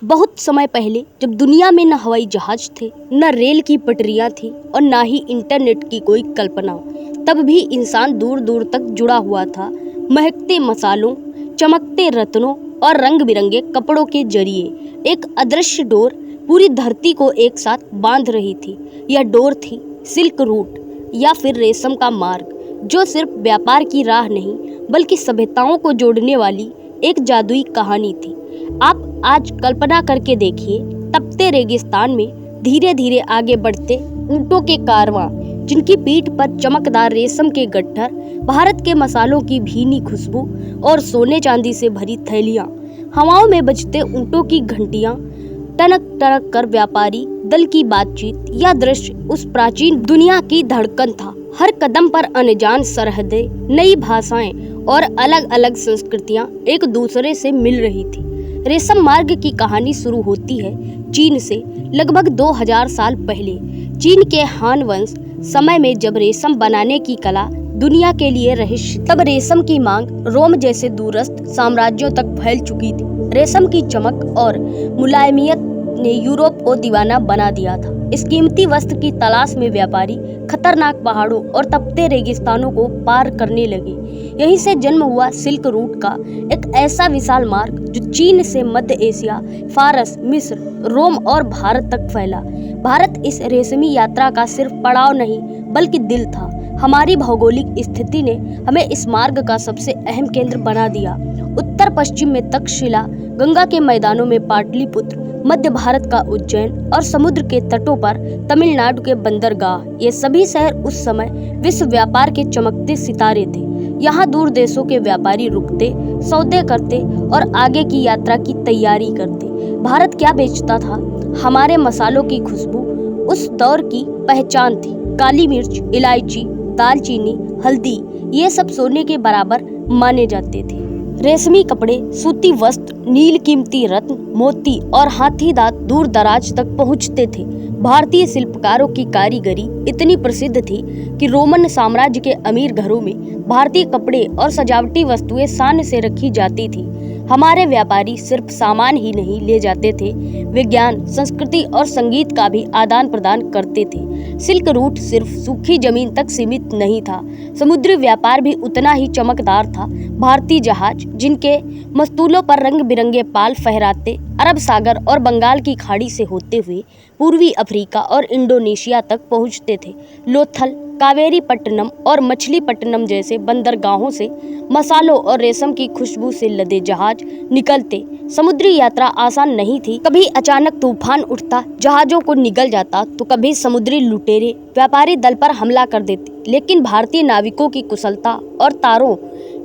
बहुत समय पहले जब दुनिया में न हवाई जहाज थे, न रेल की पटरियां थी और न ही इंटरनेट की कोई कल्पना, तब भी इंसान दूर दूर तक जुड़ा हुआ था। महकते मसालों, चमकते रत्नों और रंग बिरंगे कपड़ों के जरिए एक अदृश्य डोर पूरी धरती को एक साथ बांध रही थी। यह डोर थी सिल्क रूट या फिर रेशम का मार्ग, जो सिर्फ व्यापार की राह नहीं बल्कि सभ्यताओं को जोड़ने वाली एक जादुई कहानी थी। आप आज कल्पना करके देखिए, तपते रेगिस्तान में धीरे धीरे आगे बढ़ते ऊंटों के कारवां, जिनकी पीठ पर चमकदार रेशम के गट्ठर, भारत के मसालों की भीनी खुशबू और सोने चांदी से भरी थैलियां, हवाओं में बजते ऊंटों की घंटियां, टनक टनक कर व्यापारी दल की बातचीत। यह दृश्य उस प्राचीन दुनिया की धड़कन था। हर कदम पर अनजान सरहदें, नई भाषाएं और अलग अलग संस्कृतियां एक दूसरे से मिल रही थी। रेशम मार्ग की कहानी शुरू होती है चीन से, लगभग 2000 साल पहले। चीन के हान वंश समय में जब रेशम बनाने की कला दुनिया के लिए रहस्य, तब रेशम की मांग रोम जैसे दूरस्थ साम्राज्यों तक फैल चुकी थी। रेशम की चमक और मुलायमियत ने यूरोप को दीवाना बना दिया था। इस कीमती वस्त्र की तलाश में व्यापारी खतरनाक पहाड़ों और तपते रेगिस्तानों को पार करने लगे। यहीं से जन्म हुआ सिल्क रूट का एक ऐसा विशाल मार्ग जो चीन से मध्य एशिया, फारस, मिस्र, रोम और भारत तक फैला। भारत इस रेशमी यात्रा का सिर्फ पड़ाव नहीं बल्कि दिल था। हमारी भौगोलिक स्थिति ने हमें इस मार्ग का सबसे अहम केंद्र बना दिया। उत्तर पश्चिम में तक्षशिला, गंगा के मैदानों में पाटलिपुत्र, मध्य भारत का उज्जैन और समुद्र के तटों पर तमिलनाडु के बंदरगाह, ये सभी शहर उस समय विश्व व्यापार के चमकते सितारे थे। यहाँ दूर देशों के व्यापारी रुकते, सौदे करते और आगे की यात्रा की तैयारी करते। भारत क्या बेचता था? हमारे मसालों की खुशबू उस दौर की पहचान थी। काली मिर्च, इलायची, दालचीनी, हल्दी, ये सब सोने के बराबर माने जाते थे। रेशमी कपड़े, सूती वस्त्र, नील कीमती रत्न, मोती और हाथी दांत दूर दराज तक पहुंचते थे। भारतीय शिल्पकारों की कारीगरी इतनी प्रसिद्ध थी कि रोमन साम्राज्य के अमीर घरों में भारतीय कपड़े और सजावटी वस्तुएं शान से रखी जाती थी। हमारे व्यापारी सिर्फ सामान ही नहीं ले जाते थे, विज्ञान, संस्कृति और संगीत का भी आदान प्रदान करते थे। सिल्क रूट सिर्फ सूखी जमीन तक सीमित नहीं था, समुद्री व्यापार भी उतना ही चमकदार था। भारतीय जहाज, जिनके मस्तूलों पर रंग बिरंगे पाल फहराते, अरब सागर और बंगाल की खाड़ी से होते हुए पूर्वी अफ्रीका और इंडोनेशिया तक पहुंचते थे। लोथल, कावेरीपट्टनम और मछलीपट्टनम जैसे बंदरगाहों से मसालों और रेशम की खुशबू से लदे जहाज निकलते। समुद्री यात्रा आसान नहीं थी। कभी अचानक तूफान उठता, जहाजों को निगल जाता, तो कभी समुद्री लुटेरे व्यापारी दल पर हमला कर देते। लेकिन भारतीय नाविकों की कुशलता और तारों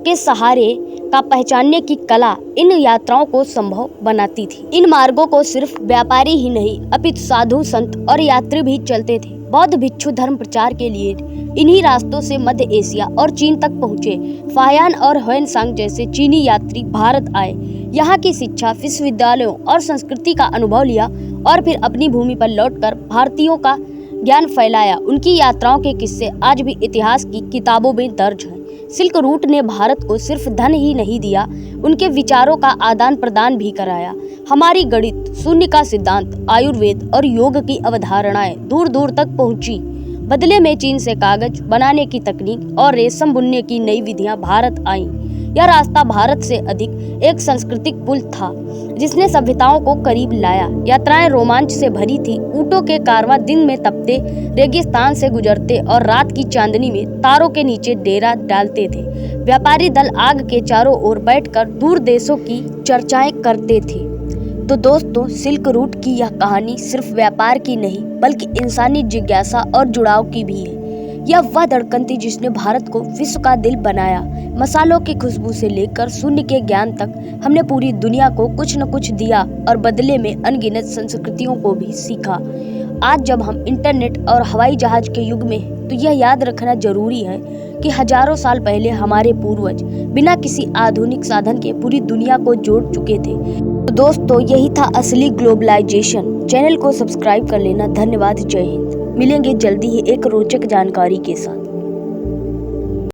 के सहारे का पहचानने की कला इन यात्राओं को संभव बनाती थी। इन मार्गों को सिर्फ व्यापारी ही नहीं अपितु साधु, संत और यात्री भी चलते थे। बौद्ध भिक्षु धर्म प्रचार के लिए इन्हीं रास्तों से मध्य एशिया और चीन तक पहुँचे। फाहियान और ह्वेनसांग जैसे चीनी यात्री भारत आए, यहाँ की शिक्षा, विश्वविद्यालयों और संस्कृति का अनुभव लिया और फिर अपनी भूमि पर लौटकर भारतीयों का ज्ञान फैलाया। उनकी यात्राओं के किस्से आज भी इतिहास की किताबों में दर्ज हैं। सिल्क रूट ने भारत को सिर्फ धन ही नहीं दिया, उनके विचारों का आदान प्रदान भी कराया। हमारी गणित, शून्य का सिद्धांत, आयुर्वेद और योग की अवधारणाएं दूर दूर तक पहुंची। बदले में चीन से कागज बनाने की तकनीक और रेशम बुनने की नई विधियां भारत आईं। यह रास्ता भारत से अधिक एक सांस्कृतिक पुल था, जिसने सभ्यताओं को करीब लाया। यात्राएं रोमांच से भरी थी। ऊंटों के कारवां दिन में तपते रेगिस्तान से गुजरते और रात की चांदनी में तारों के नीचे डेरा डालते थे। व्यापारी दल आग के चारों ओर बैठकर दूर देशों की चर्चाएं करते थे। तो दोस्तों, सिल्क रूट की यह कहानी सिर्फ व्यापार की नहीं बल्कि इंसानी जिज्ञासा और जुड़ाव की भी है। यह वह धड़कन थी जिसने भारत को विश्व का दिल बनाया। मसालों की खुशबू से लेकर शून्य के ज्ञान तक हमने पूरी दुनिया को कुछ न कुछ दिया और बदले में अनगिनत संस्कृतियों को भी सीखा। आज जब हम इंटरनेट और हवाई जहाज के युग में हैं, तो यह याद रखना जरूरी है कि हजारों साल पहले हमारे पूर्वज बिना किसी आधुनिक साधन के पूरी दुनिया को जोड़ चुके थे। तो दोस्तों, यही था असली ग्लोबलाइजेशन। चैनल को सब्सक्राइब कर लेना। धन्यवाद। जय हिंद। मिलेंगे जल्दी ही एक रोचक जानकारी के साथ।